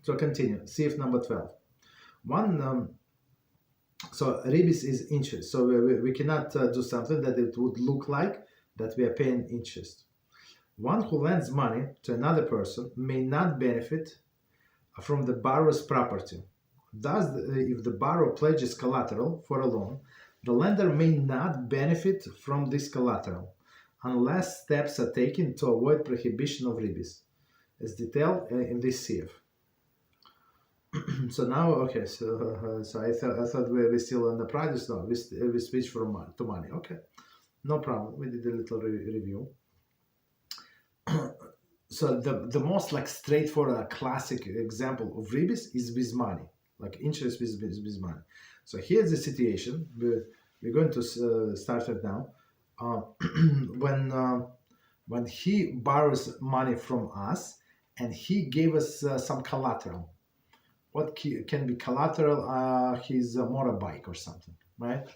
So continue. Sieve number 12. So Ribbis is interest. So we cannot do something that it would look like that we are paying interest. One who lends money to another person may not benefit from the borrower's property. Thus, if the borrower pledges collateral for a loan, the lender may not benefit from this collateral unless steps are taken to avoid prohibition of Ribbis, as detailed in this sieve. So now, okay, so I thought we still on the price. No, we switch from to money. Okay, no problem. We did a little review. So the most like straightforward classic example of Ribbis is with money, like interest with money. So here's the situation. We're going to start it now. When he borrows money from us and he gave us some collateral. What can be collateral? His motorbike or something, right?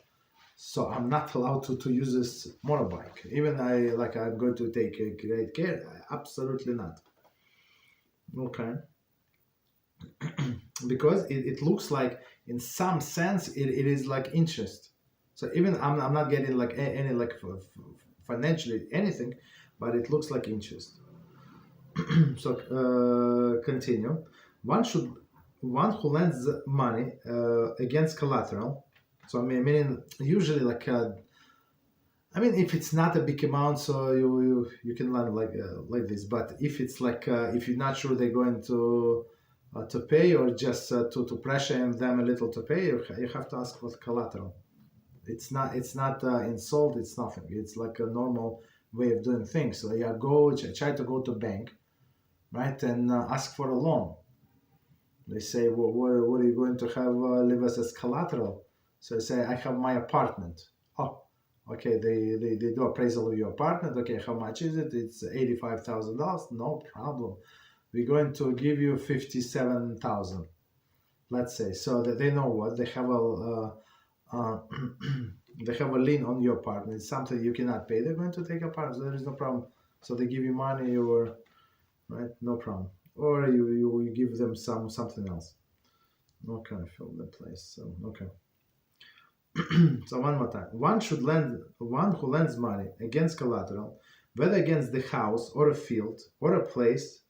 So I'm not allowed to use this motorbike. Even I'm going to take great care. Absolutely not. Okay. Because it looks like in some sense it is like interest. So even I'm not getting like any like financially anything, but it looks like interest. So continue. One who lends money against collateral. So meaning usually like if it's not a big amount, so you can lend like this. But if it's like if you're not sure they're going to pay, or just to pressure them a little to pay, you have to ask for collateral. It's not insult. It's nothing. It's like a normal way of doing things. So try to go to bank, right, and ask for a loan. They say, well, what are you going to have leave us as collateral? So I say, I have my apartment. Oh, okay, they do appraisal of your apartment. Okay, how much is it? It's $85,000. No problem. We're going to give you $57,000, let's say. So that they know what they have they have a lien on your apartment. It's something you cannot pay. They're going to take apart. So there is no problem. So they give you money, or right, no problem. Or you give them something else. Okay, fill the place. So okay. So one more time. One who lends money against collateral, whether against the house or a field or a place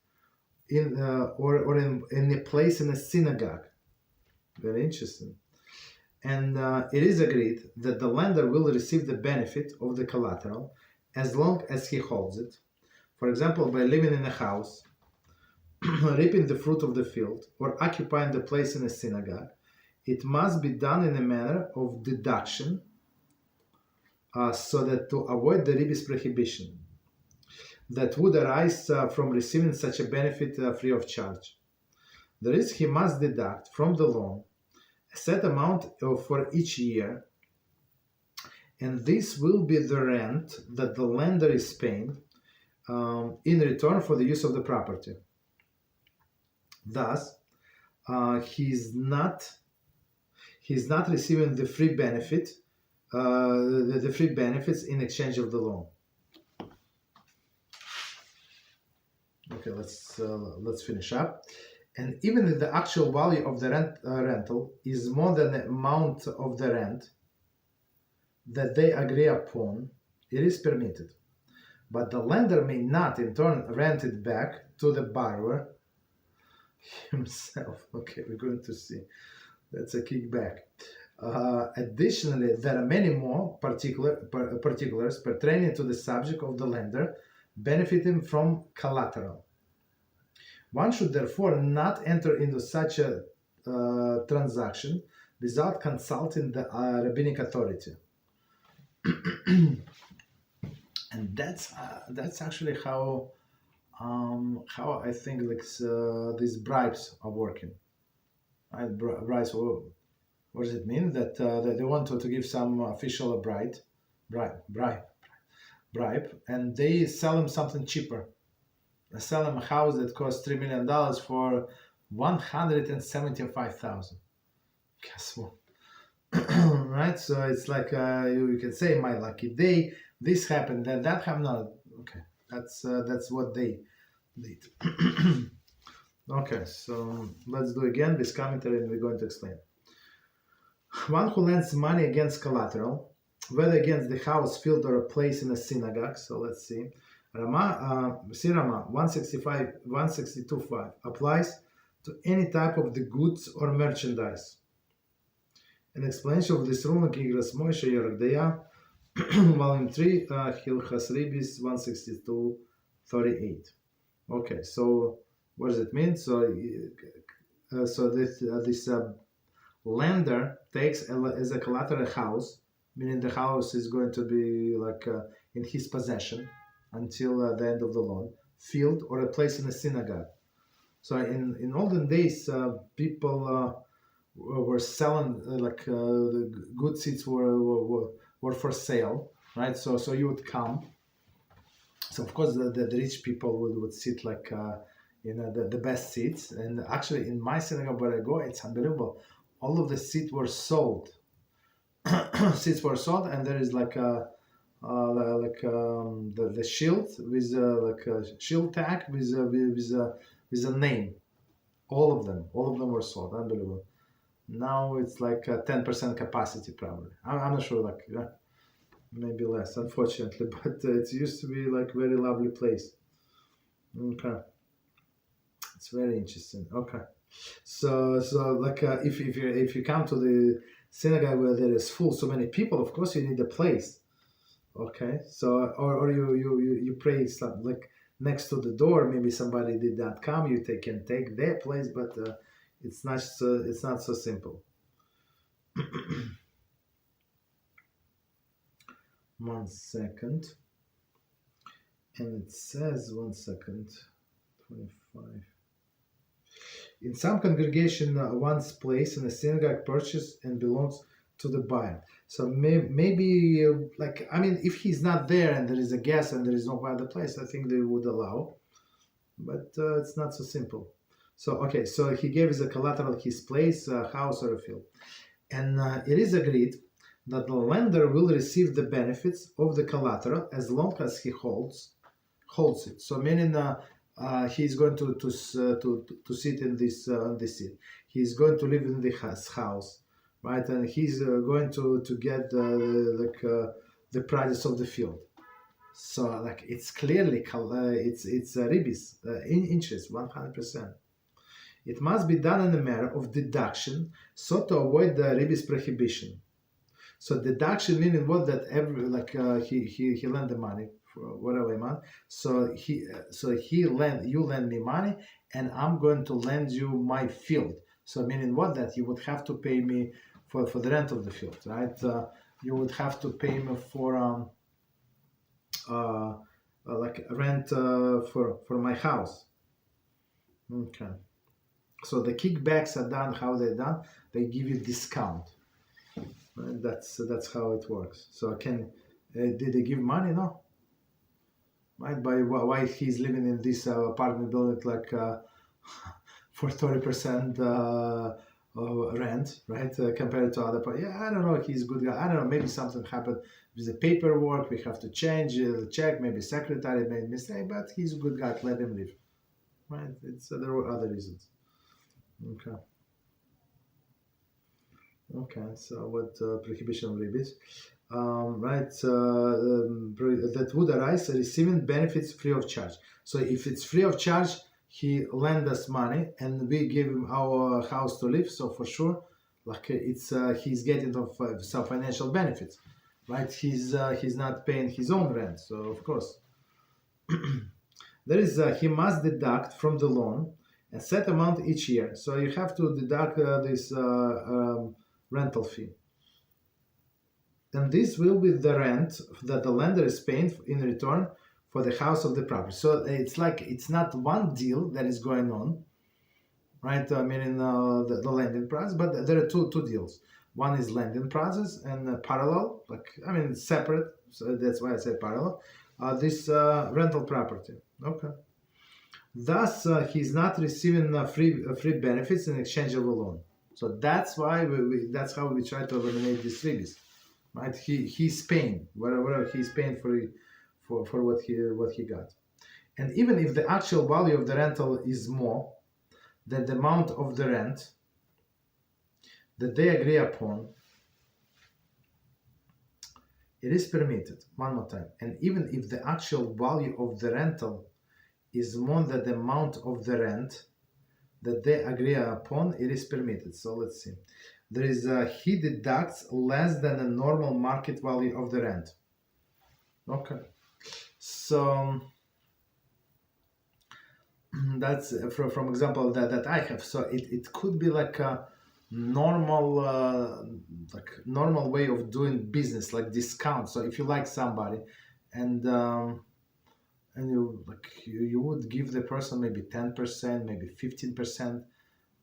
in a place in a synagogue. Very interesting. And it is agreed that the lender will receive the benefit of the collateral as long as he holds it. For example, by living in a house, reaping the fruit of the field, or occupying the place in a synagogue, it must be done in a manner of deduction, so that to avoid the Ribbis prohibition that would arise from receiving such a benefit free of charge. That is, he must deduct from the loan a set amount for each year, and this will be the rent that the lender is paying in return for the use of the property. Thus, he's not receiving the free benefit, the free benefits in exchange of the loan. Okay, let's finish up. And even if the actual value of the rental is more than the amount of the rent that they agree upon, it is permitted. But the lender may not, in turn, rent it back to the borrower himself. Okay, we're going to see. That's a kickback. Additionally, there are many more particulars pertaining to the subject of the lender benefiting from collateral. One should therefore not enter into such a transaction without consulting the rabbinic authority. And that's actually how I think these bribes are working. Right? Bribes. What does it mean? That they want to give some official a bribe, and they sell them something cheaper. They sell them a house that costs $3 million for $175,000. Guess what? Right? So it's like you can say, my lucky day, this happened, that happened. No, okay, that's what they did. Okay, so let's do again this commentary and we're going to explain. One who lends money against collateral, whether against the house, field, or a place in a synagogue. So let's see. Sirama 162.5 applies to any type of the goods or merchandise. An explanation of this rule in Kigras Moshe Yerodea, volume 3, Hilchas Ribbis 162.38. Okay, so what does it mean? So this lender takes as a collateral house, meaning the house is going to be like in his possession until the end of the loan, field, or a place in a synagogue. So in olden days, people were selling the good seats were for sale, right? So you would come. So of course the rich people would sit like the best seats. And actually in my synagogue where I go, it's unbelievable. All of the seats were sold. Seats were sold, and there is like a the shield with like a shield tag with a name. All of them were sold. Unbelievable. Now it's like a 10% capacity probably. I'm not sure, like maybe less, unfortunately, but it used to be like very lovely place. Okay, it's very interesting. Okay, so like if you come to the synagogue where there is full so many people, of course you need a place. Okay, so or you pray like next to the door. Maybe somebody did not come. You can take their place, but it's not so simple. 1 second, and it says 1 second 25. In some congregation, one's place in a synagogue purchased and belongs to the buyer. So maybe like, I mean, if he's not there and there is a guest and there is no other place, I think they would allow, but it's not so simple. So okay, so he gave as a collateral his place, house, or a field, and it is agreed that the lender will receive the benefits of the collateral as long as he holds it. So meaning he's going to sit in this seat. He's going to live in the house, right? And he's going to get the prices of the field. So like it's clearly it's Ribbis in interest 100%. It must be done in a manner of deduction, so to avoid the Ribbis prohibition. So deduction meaning what, that every he lent the money for whatever amount. So you lend me money, and I'm going to lend you my field. So meaning what, that you would have to pay me for the rent of the field, right? You would have to pay me for like rent for my house. Okay. So the kickbacks are done. How they're done? They give you discount. Right? That's how it works. So did they give money? No. Right? By why he's living in this apartment building like for 30% rent, right? Compared to other part. Yeah, I don't know. He's a good guy. I don't know. Maybe something happened with the paperwork. We have to change the check. Maybe secretary made a mistake, but he's a good guy. Let him live. Right? There were other reasons. Okay. Okay, so what prohibition of Ribbis? Right, that would arise receiving benefits free of charge. So if it's free of charge, he lend us money and we give him our house to live. So for sure, like it's he's getting some financial benefits, right? He's not paying his own rent, so of course there is he must deduct from the loan a set amount each year. So you have to deduct this rental fee. And this will be the rent that the lender is paying in return for the house of the property. So it's like it's not one deal that is going on, right? Meaning the lending process, but there are two deals. One is lending process and parallel, like I mean it's separate. So that's why I say parallel. This rental property. Okay. Thus, he's not receiving free benefits in exchange of a loan. So that's why that's how we try to eliminate these Ribbis, right? He's paying whatever he's paying for what he got, and even if the actual value of the rental is more, that the amount of the rent that they agree upon, it is permitted. One more time. And even if the actual value of the rental is more than the amount of the rent that they agree upon, it is permitted. So let's see. There is he deducts less than the normal market value of the rent. Okay. So that's from example that I have. So it could be like a normal way of doing business, like discount. So if you like somebody and you would give the person maybe 10%, maybe 15%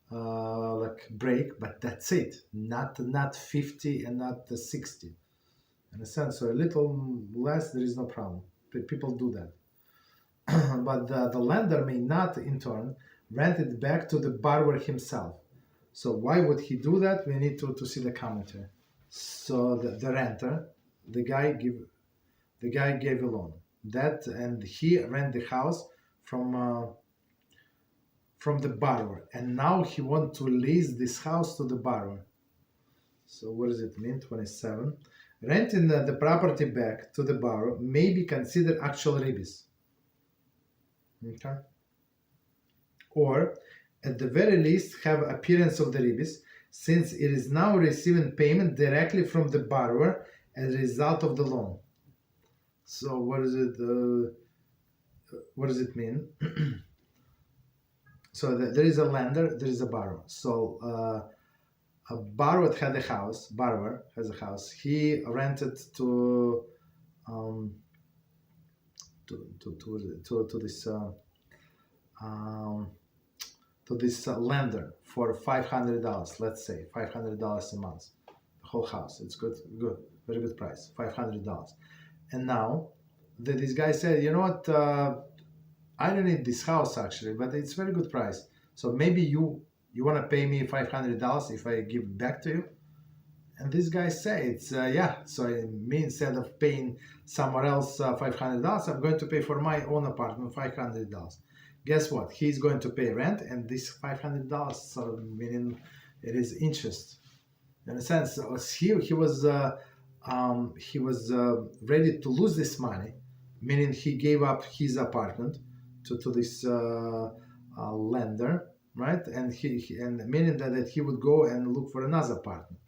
like break, but that's it, not 50 and not 60. In a sense, so a little less, there is no problem. People do that. But the lender may not, in turn, rent it back to the borrower himself. So why would he do that? We need to see the commentary. So the renter, the guy gave a loan, that, and he rent the house from the borrower, and now he wants to lease this house to the borrower. So what does it mean? 27. Renting the property back to the borrower may be considered actual Ribbis. Okay. Or at the very least have appearance of the Ribbis, since it is now receiving payment directly from the borrower as a result of the loan. So what does it mean? So there is a lender, there is a borrower. So a borrower has a house. He rented to this lender for $500. Let's say $500 a month. The whole house. It's good, very good price. $500. And now this guy said, you know what? I don't need this house actually, but it's very good price. So maybe you want to pay me $500 if I give it back to you. And this guy says, yeah. So me, instead of paying somewhere else $500, I'm going to pay for my own apartment $500. Guess what? He's going to pay rent, and this $500, so meaning it is interest. In a sense, he was ready to lose this money, meaning he gave up his apartment to this lender, right? And and meaning that he would go and look for another apartment.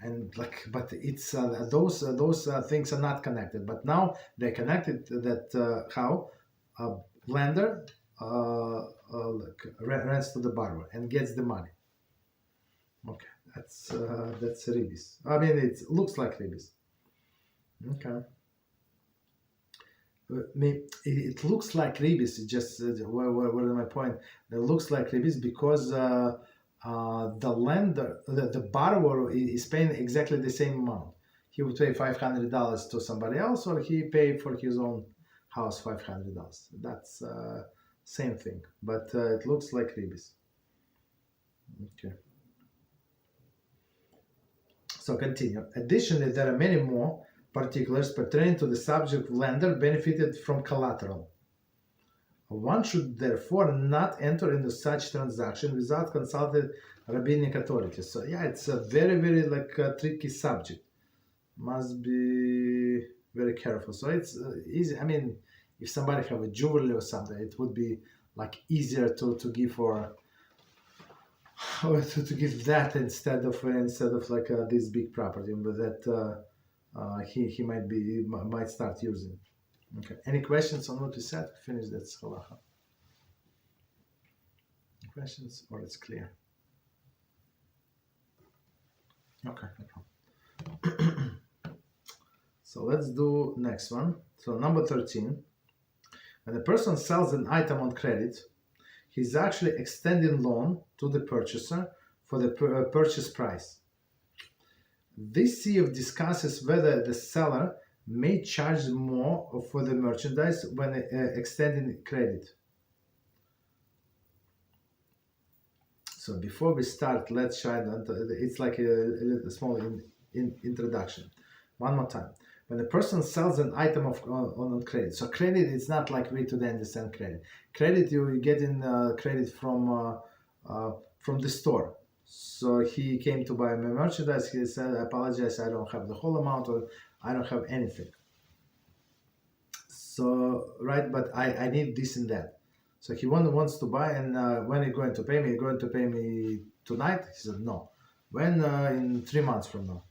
And but it's those things are not connected. But now they're connected. That how a lender rents to the borrower and gets the money. Okay, that's Ribbis. I mean, it looks like Ribbis. Okay. It looks like Ribbis. Just what is my point? It looks like Ribbis because the lender, the borrower is paying exactly the same amount. He would pay $500 to somebody else, or he paid for his own house $500. That's same thing, but it looks like Ribbis. Okay. So continue. Additionally, there are many more particulars pertaining to the subject lender benefited from collateral. One should therefore not enter into such transaction without consulting rabbinic authorities. So yeah, it's a very, very tricky subject. Must be very careful. So it's easy. I mean, if somebody have a jewelry or something, it would be easier to give or to give that instead of this big property, but that he might start using. Okay. Any questions on what we said? Finish that halacha. Questions, or it's clear? Okay, no problem. So let's do next one. So number 13. When a person sells an item on credit, he's actually extending loan to the purchaser for the purchase price. This CF discusses whether the seller may charge more for the merchandise when extending credit. So before we start, let's try that. It's like a small introduction. One more time. When a person sells an item on credit, so credit, it's not like we today understand credit. Credit, you get in credit from from the store. So he came to buy my merchandise. He said, I apologize, I don't have the whole amount, or I don't have anything. So, right, but I need this and that. So he wants to buy, and when are you going to pay me? You're going to pay me tonight? He said, no. When? In 3 months from now.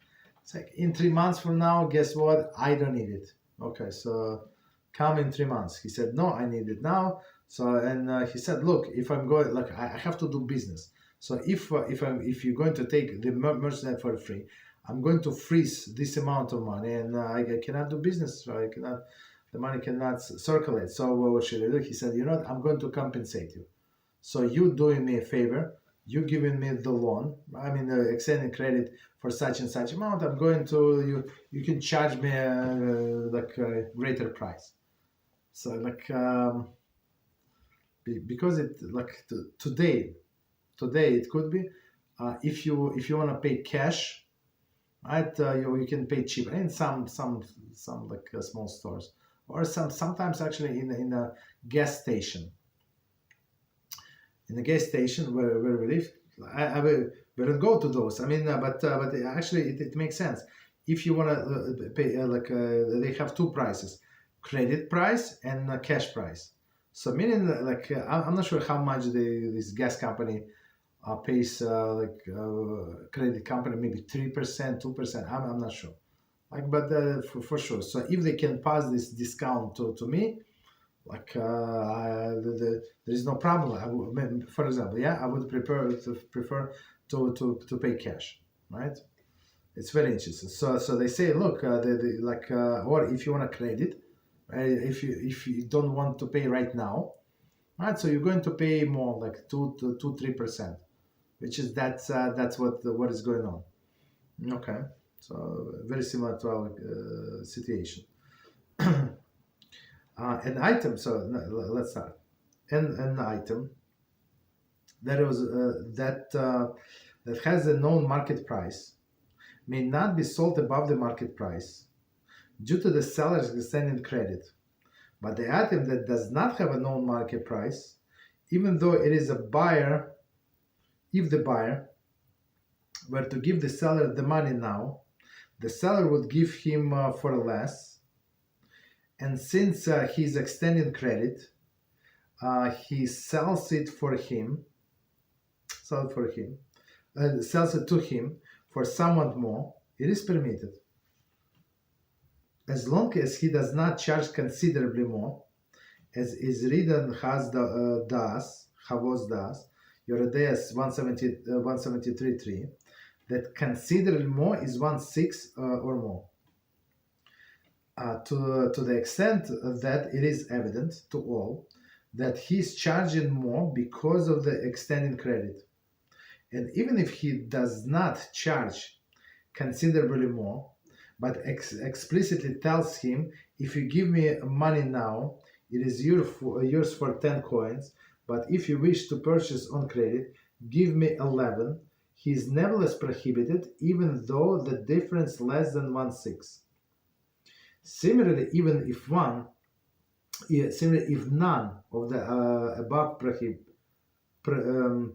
It's like, in 3 months from now, guess what? I don't need it. Okay, so come in 3 months. He said, no, I need it now. So, and he said, look, if I'm going, like, I have to do business. So if you're going to take the merchandise for free, I'm going to freeze this amount of money, and I cannot do business. So I cannot. The money cannot circulate. So what should I do? He said, you know what? I'm going to compensate you. So you doing me a favor. You giving me the loan. I mean, extending credit for such and such amount. I'm going to you can charge me like a greater price. So like because it like today it could be if you want to pay cash, right? You can pay cheaper in some like small stores, or sometimes actually in a gas station. In the gas station where we live, we don't go to those. I mean, but actually it makes sense. If you want to pay, they have two prices: credit price and cash price. So meaning, like, I'm not sure how much this gas company pays, credit company, maybe 3%, 2%. I'm not sure. Like, but for sure. So if they can pass this discount to me, like there is no problem. For example, I would prefer to pay cash, right? It's very interesting. So they say, look, or if you want a credit, if you don't want to pay right now, right? So you're going to pay more, like 2-3%, which is that's what is going on. Okay, so very similar to our situation. An item. So let's start. An item that that has a known market price may not be sold above the market price due to the seller's extended credit. But the item that does not have a known market price, even though it is a buyer, if the buyer were to give the seller the money now, the seller would give him for less. And since he's extending credit, he sells it to him for somewhat more. It is permitted, as long as he does not charge considerably more, as is written Havos das, Yoredeas 173.3, that considerably more is 1/6 or more. To the extent that it is evident to all that he's charging more because of the extended credit. And even if he does not charge considerably more, but explicitly tells him, if you give me money now, it is yours for 10 coins, but if you wish to purchase on credit, give me 11, he is nevertheless prohibited, even though the difference less than 1/6. Similarly, even if none of the above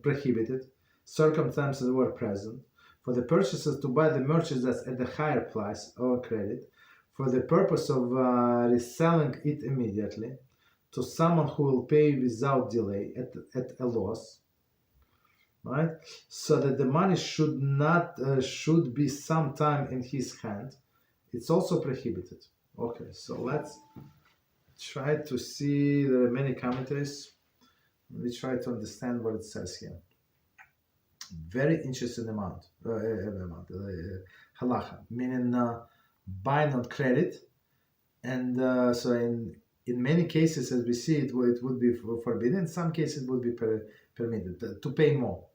prohibited circumstances were present, for the purchasers to buy the merchandise at the higher price or credit, for the purpose of reselling it immediately to someone who will pay without delay at a loss, right? So that the money should be sometime in his hand. It's also prohibited. Okay, so let's try to see. There are many commentaries. Let me try to understand what it says here. Very interesting halacha, meaning buying on credit, and so in many cases, as we see, it would be forbidden. In some cases, it would be permitted to pay more.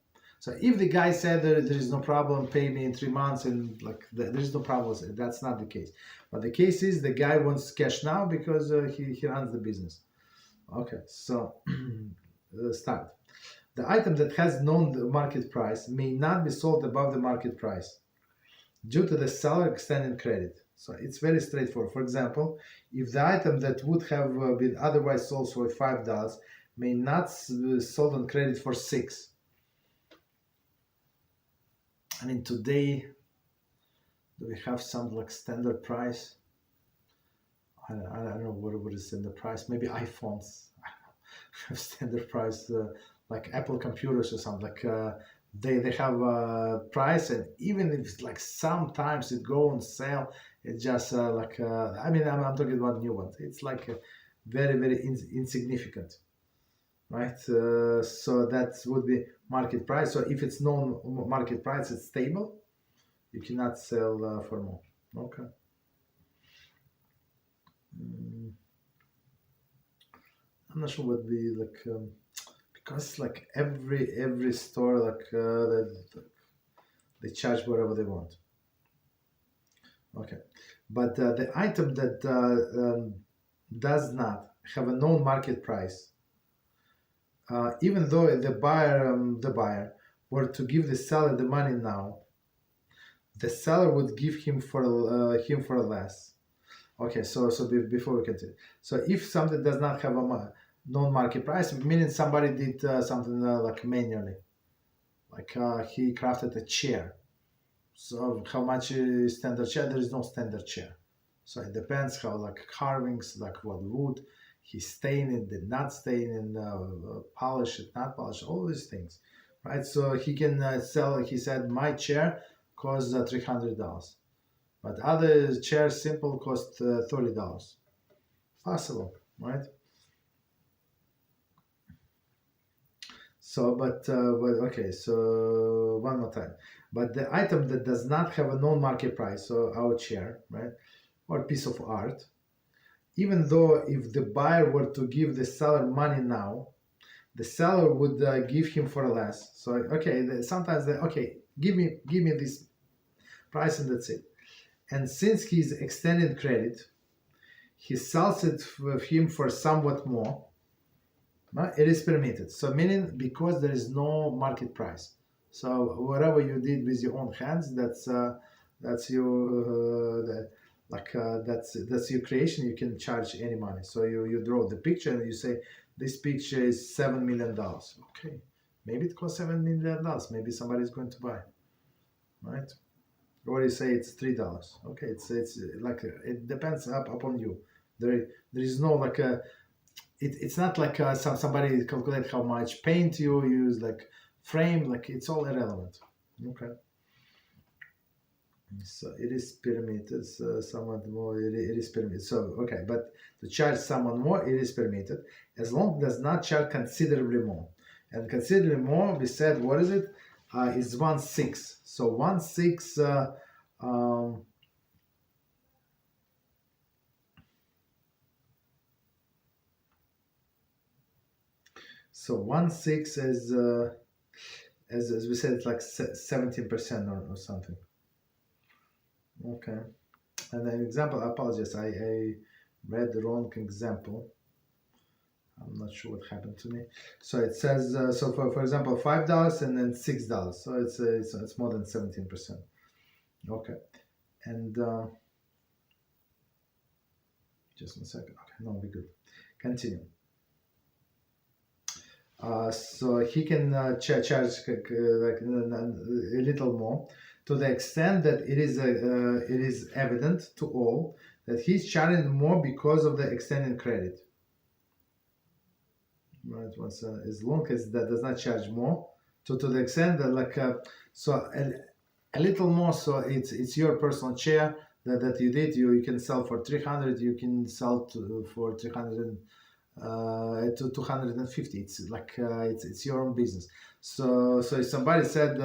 So if the guy said there is no problem, pay me in 3 months, and like there is no problem, that's not the case. But the case is the guy wants cash now because he runs the business. Okay, so start. The item that has known market price may not be sold above the market price due to the seller extending credit. So it's very straightforward. For example, if the item that would have been otherwise sold for $5 may not be sold on credit for $6, I mean, today, do we have some like standard price? I don't know what is standard price. Maybe iPhones have standard price, like Apple computers or something. Like they have a price, and even if it's like sometimes it go on sale, it's just I mean, I'm talking about new ones. It's like very insignificant, right? So that would be market price. So if it's known market price, it's stable. You cannot sell for more. Okay. I'm not sure what we like because like every store they charge whatever they want. Okay, but the item that does not have a known market price, even though the buyer were to give the seller the money now, the seller would give him for less. Okay, so before we continue, so if something does not have a known market price, meaning somebody did something like manually, like he crafted a chair. So how much is standard chair? There is no standard chair. So it depends how like carvings, like what wood, he stain it, did not stain it, polish it, not polish, all these things, right? So he can sell. He said my chair costs $300. But other chairs, simple, cost $30. Possible, right? So, but okay. So one more time. But the item that does not have a known market price, so our chair, right, or piece of art, even though if the buyer were to give the seller money now, the seller would give him for less. So okay, sometimes they okay, give me this price and that's it. And since he's extended credit, he sells it with him for somewhat more. It is permitted. So meaning because there is no market price. So whatever you did with your own hands, that's your that's your creation. You can charge any money. So you draw the picture and you say this picture is $7 million. Okay, maybe it costs $7 million. Maybe somebody is going to buy, right? Or you say it's $3. Okay, it's like it depends upon you. There is no like a. It's not like somebody calculate how much paint you use, like frame, like it's all irrelevant. Okay. So it is permitted. Somewhat more. It is permitted. So okay, but to charge someone more, it is permitted as long as it does not charge considerably more. And considerably more, we said, what is it? Is 1/6. So 1/6. So 1/6 is as we said, it's like 17% or something. Okay. And an example, I apologize, I read the wrong example. I'm not sure what happened to me. So it says, so for example, $5 and then $6. So it's more than 17%. Okay. And just one second. Okay, no, we're good. Continue. So he can charge like a little more, to the extent that it is evident to all that he's charging more because of the extended credit. Right, once as long as that does not charge more, to the extent that like so a little more. So it's your personal chair that you did. You can sell for 300. You can sell for 300 to 250. It's like it's your own business. So if somebody said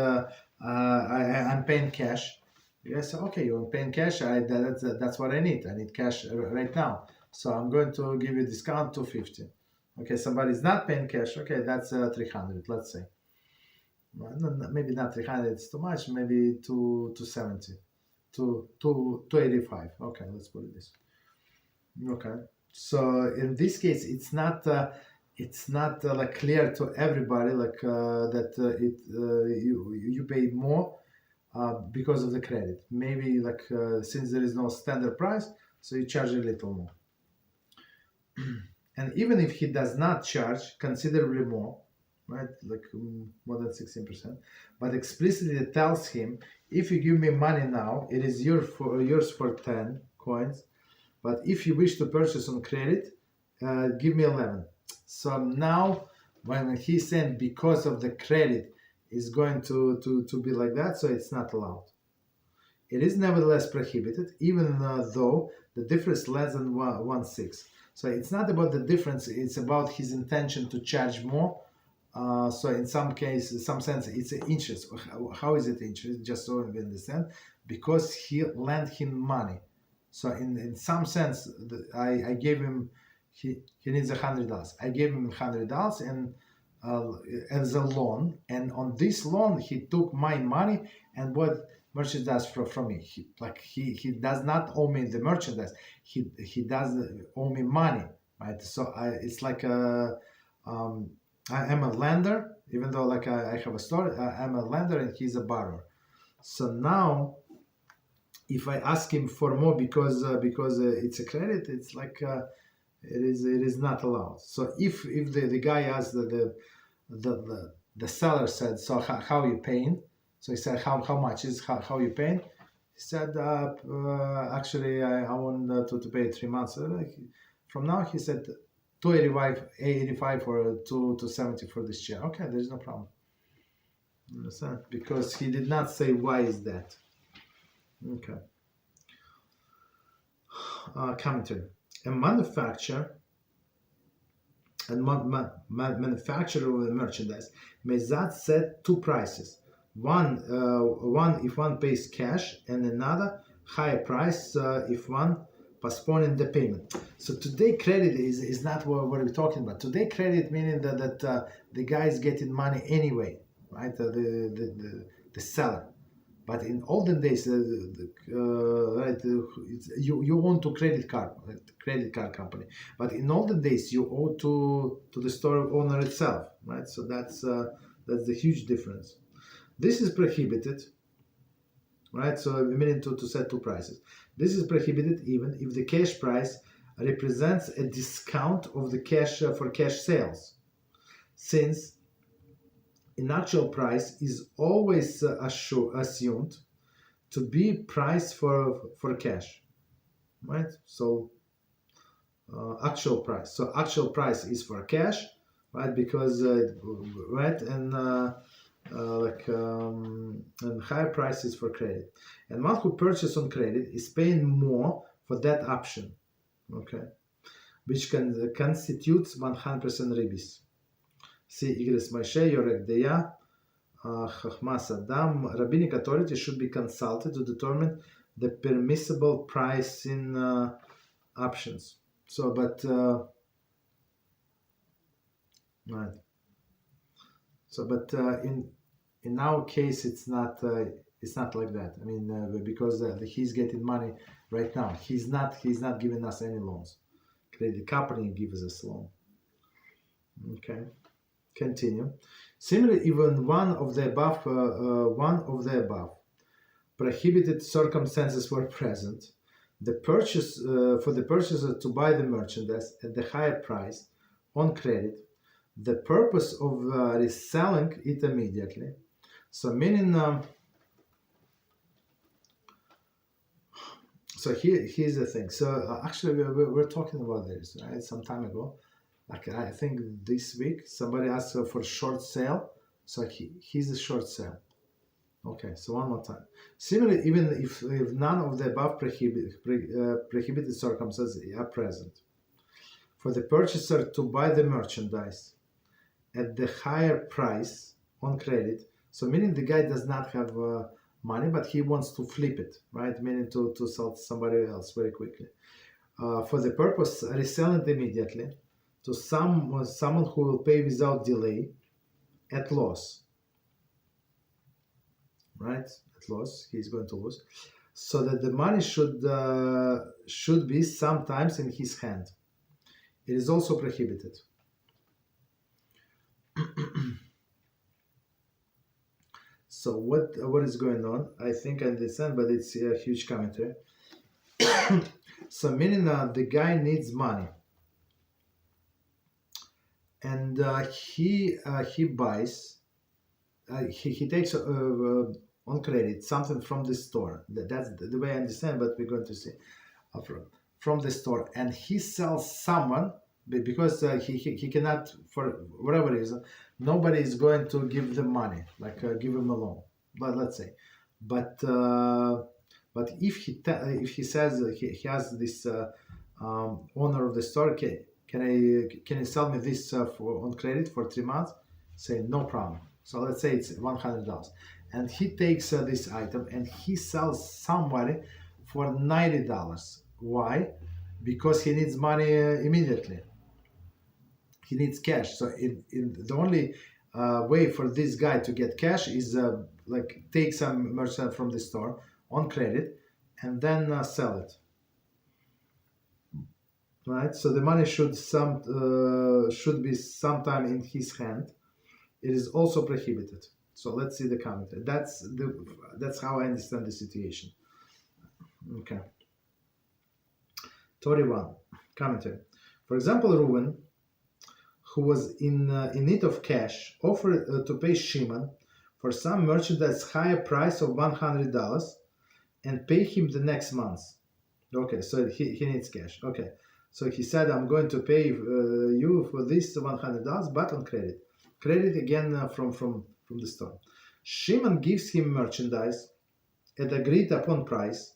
I'm paying cash, yes, okay, you're paying cash. That's what I need. I need cash right now. So I'm going to give you a discount 250. Okay, somebody's not paying cash. Okay, that's 300. Let's say. Well, maybe not 300. It's too much. Maybe 270, 285. Okay, let's put it this. Okay. So in this case, it's not like clear to everybody like that you pay more because of the credit. Maybe like since there is no standard price, so you charge a little more. And even if he does not charge considerably more, right? Like more than 16%. But explicitly tells him, if you give me money now, it is yours for 10 coins. But if you wish to purchase on credit, give me 11. So now, when he's saying because of the credit is going to be like that, so it's not allowed. It is nevertheless prohibited, even though the difference is less than 1/6. So it's not about the difference, it's about his intention to charge more. So in some sense, it's an interest. How is it interest? Just so we understand, because he lent him money. So in some sense, I gave him, he needs $100. I gave him $100 and as a loan, and on this loan he took my money and bought merchandise from me. He does not owe me the merchandise. He does owe me money, right? So it's like I am a lender, even though like I have a store. I'm a lender and he's a borrower. So now, if I ask him for more because it's a credit, it's like it is not allowed. So if the guy asks the seller said, so how are you paying? So he said, how much is how you paying? He said, actually I want to pay 3 months. From now, he said, 285 or 270 for this chair. Okay, there's no problem. Understand? Because he did not say why is that. Okay. Commentary. A manufacturer manufacturer of the merchandise may thus set two prices. One if one pays cash, and another higher price if one postponing the payment. So today credit is not what we're talking about. Today credit meaning that the guy is getting money anyway, right? The seller. But in olden days, right, you own to credit card company. But in olden days, you owe to the store owner itself, right? So that's the huge difference. This is prohibited, right? So meaning to set two prices. This is prohibited even if the cash price represents a discount of the cash for cash sales, since an actual price is always assumed to be price for cash, right? So actual price. So actual price is for cash, right? Because right, and and higher price is for credit. And one who purchases on credit is paying more for that option, okay, which constitutes 100% Ribbis. See, Igris Moshe, Yorek Deya, Chachmas Adam. Rabbinic authority should be consulted to determine the permissible pricing options. So, but right. So, but in our case, it's not like that. I mean, because he's getting money right now. He's not giving us any loans. Credit company gives us loan. Okay. Continue. Similarly, even one of the above prohibited circumstances were present. The purchase for the purchaser to buy the merchandise at the higher price on credit. The purpose of reselling it immediately. So meaning. So here's the thing. So actually, we're talking about this right some time ago. Like I think this week somebody asked for short sale, so he's a short sale. Okay, so one more time. Similarly, even if none of the above prohibited circumstances are present, for the purchaser to buy the merchandise at the higher price on credit, so meaning the guy does not have money, but he wants to flip it, right? Meaning to sell to somebody else very quickly. For the purpose, resell it immediately to someone who will pay without delay at loss, right? At loss, he's going to lose, so that the money should be sometimes in his hand. It is also prohibited. So what is going on? I think I understand, but it's a huge commentary. So meaning the guy needs money. and he buys, he takes on credit something from the store. That's the way I understand, but we're going to see from the store, and he sells someone because he cannot, for whatever reason, nobody is going to give them money, like give him a loan, but let's say, but if he says he has this owner of the store, can you sell me this on credit for 3 months? Say no problem. So let's say it's $100, and he takes this item and he sells somebody for $90. Why? Because he needs money immediately. He needs cash. So in the only way for this guy to get cash is like take some merchandise from the store on credit and then sell it. Right. So the money should be sometime in his hand. It is also prohibited. So let's see the commentary. That's how I understand the situation. Okay. 31 commentary. For example, Reuven, who was in need of cash, offered to pay Siman for some merchandise higher price of $100 and pay him the next month. Okay, so he needs cash. Okay, so he said, I'm going to pay you for this $100, but on credit. Credit again from the store. Siman gives him merchandise at agreed upon price.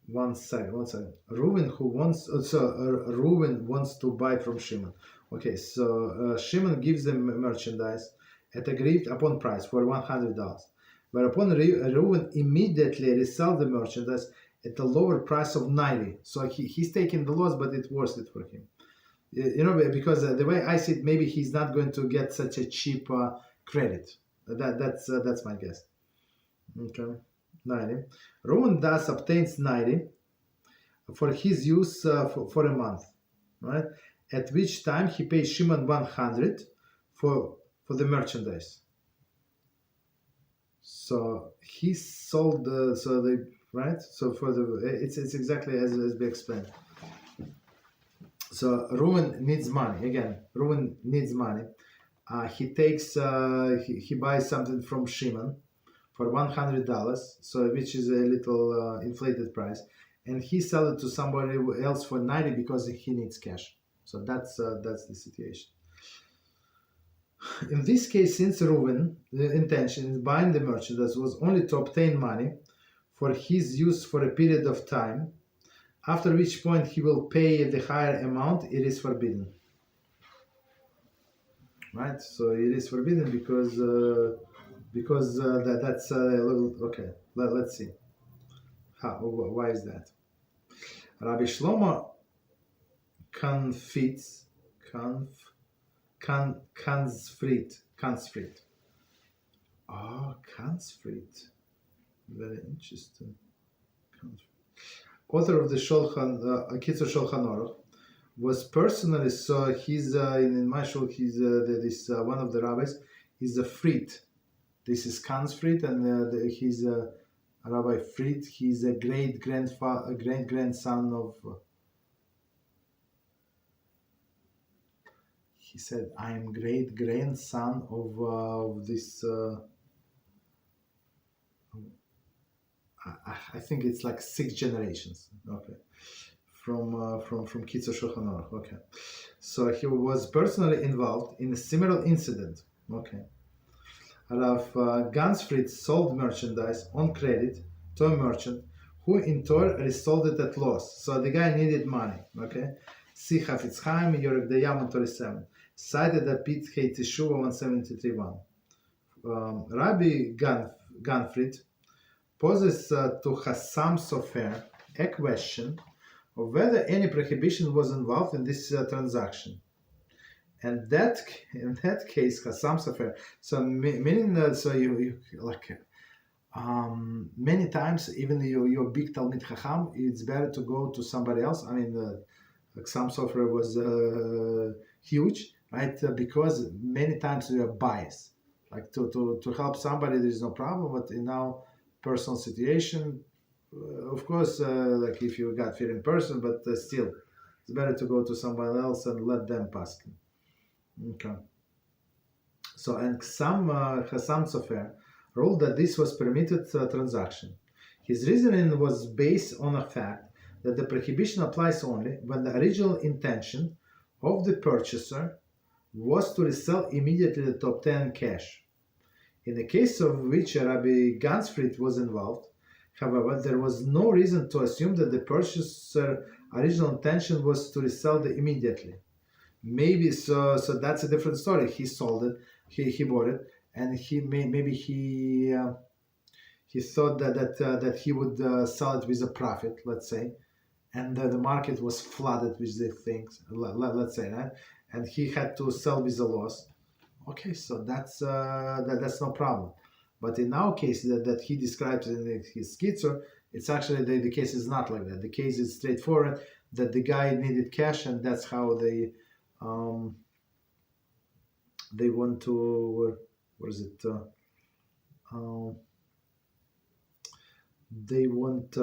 One second. Reuven wants to buy from Siman. Okay, so Siman gives them merchandise at agreed upon price for $100. Whereupon Reuven immediately resells the merchandise at a lower price of $90. So he's taking the loss, but it's worth it for him. You know, because the way I see it, maybe he's not going to get such a cheap credit. That's my guess. Okay, 90. Reuven thus obtains 90 for his use for a month, right? At which time he pays Siman 100 for the merchandise. So he sold right. So for it's exactly as we explained. So Reuven needs money again. Reuven needs money. He takes he buys something from Siman for $100, so which is a little inflated price, and he sells it to somebody else for 90 because he needs cash. So that's the situation. In this case, since Reuven, the intention in buying the merchandise was only to obtain money for his use for a period of time, after which point he will pay the higher amount, it is forbidden. Right? So it is forbidden because that's okay. Let's see. Why is that? Rabbi Shlomo Kansfried. Kansfried. Very interesting. Author of the Kitzur Shulchan Aruch, was personally, so he's in my shul, he's this one of the rabbis. He's a Fried. This is Kansfried, and he's Rabbi Fried. He's a great grandson of. He said, "I am great grandson of this." I think it's like 6 generations. Okay, from Kitzur Shulchan Aruch. Okay, so he was personally involved in a similar incident. Okay. Rav Gansfried sold merchandise on credit to a merchant who in turn resold it at loss. So the guy needed money. Okay. See Chafetz Chaim, Yorek Dayam 37. Cited at Pit Hei Teshuva 173.1. Rabbi Ganfried poses to HaSam Sofer a question of whether any prohibition was involved in this transaction. And in that case, HaSam Sofer. So meaning that, so you like many times, even you're big Talmid Chacham, it's better to go to somebody else. I mean, HaSam Sofer was huge, right? Because many times we are biased. Like to help somebody, there is no problem, but in our personal situation, of course, like if you got fear in person, but still, it's better to go to someone else and let them pass. Okay. So, and some Hassam Sofer ruled that this was permitted transaction. His reasoning was based on a fact that the prohibition applies only when the original intention of the purchaser was to resell immediately to obtain cash. In the case of which Rabbi Gansfried was involved, however, there was no reason to assume that the purchaser's original intention was to resell it immediately. Maybe so that's a different story. He sold it, he bought it, and he thought that he would sell it with a profit, let's say, and the market was flooded with the things, let's say, right? And he had to sell with a loss. Okay, so that's no problem. But in our case that he describes in his Kitzur, it's actually the case is not like that. The case is straightforward, that the guy needed cash, and that's how they want to, what is it? They want,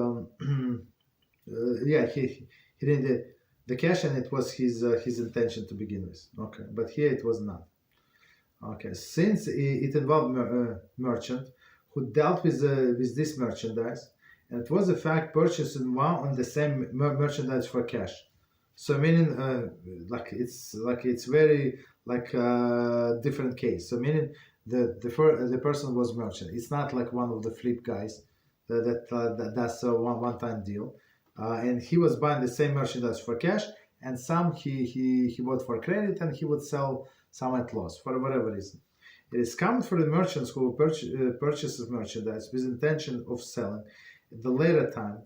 yeah, he needed the cash, and it was his intention to begin with. Okay, but here it was not. Okay, since it involved merchant who dealt with this merchandise, and it was a fact purchasing one on the same merchandise for cash. So meaning, it's very different case. So meaning the person was merchant. It's not like one of the flip guys that's a one-time deal, and he was buying the same merchandise for cash, and some he bought for credit, and he would sell some at loss for whatever reason. It is common for the merchants who purchases merchandise with intention of selling at the later time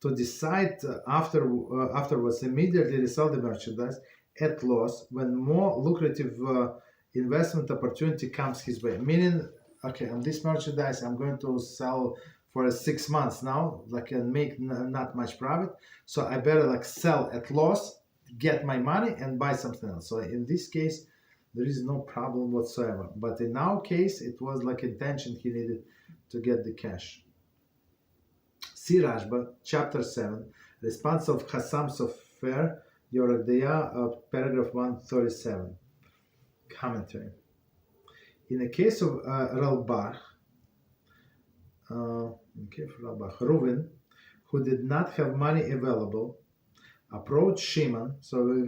to decide afterwards immediately resell the merchandise at loss when more lucrative investment opportunity comes his way. Meaning, okay, on this merchandise I'm going to sell for 6 months now, and make not much profit, so I better sell at loss, get my money, and buy something else. So in this case, there is no problem whatsoever. But in our case, it was intention, he needed to get the cash. See Rashba, chapter 7, response of Hassam Sofer, Yoredea, paragraph 137. Commentary. In the case of Ralbach, Reuven, who did not have money available, approached Siman, so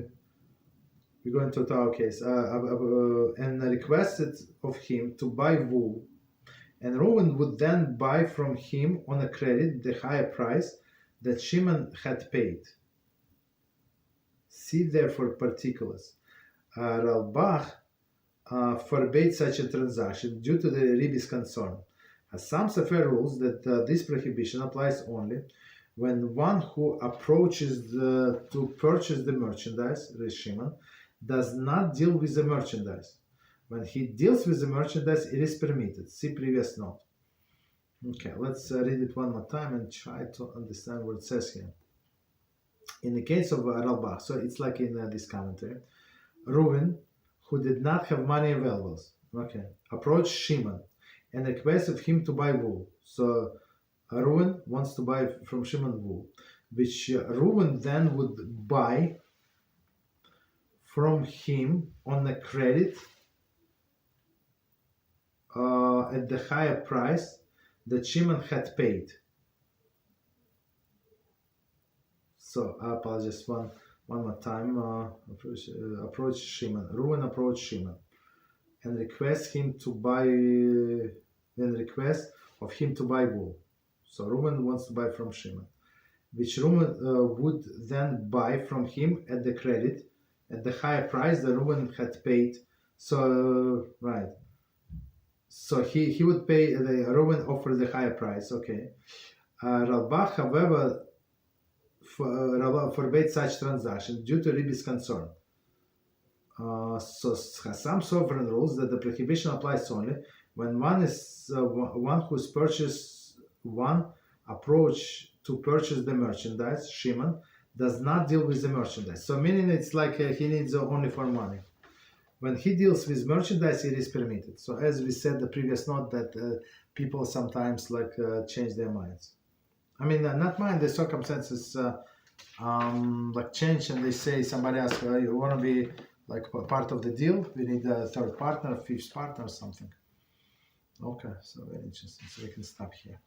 we're going to our case, and requested of him to buy wool, and Reuven would then buy from him on a credit the higher price that Siman had paid. See therefore particulars. Ralbach forbade such a transaction due to the Ribbis concern. Some Sofer rules that this prohibition applies only when one who approaches to purchase the merchandise, Siman, does not deal with the merchandise. When he deals with the merchandise, it is permitted. See previous note. Okay, let's read it one more time and try to understand what it says here. In the case of Ralbach, so it's like in this commentary, Reuven, who did not have money available, okay, approached Siman and requested him to buy wool. So Reuven wants to buy from Siman wool, which Reuven then would buy from him on a credit at the higher price that Siman had paid. So I apologize one more time. Approach Siman. Reuven approached Siman and request of him to buy wool. So Reuven wants to buy from Siman, which Reuven would then buy from him at the credit at the higher price that Reuven had paid. So right. So he would pay, Reuven offered the higher price, okay. Ralbach, however, forbade such transaction due to Ribbis concern. So some sovereign rules that the prohibition applies only when one who's purchased one approach to purchase the merchandise, Siman, does not deal with the merchandise. So meaning it's he needs only for money. When he deals with merchandise, it is permitted. So as we said the previous note that people sometimes change their minds. I mean, not mind the circumstances like change, and they say somebody asks, you want to be like part of the deal? We need a third partner, a fifth partner, or something. Okay, so very interesting. So we can stop here.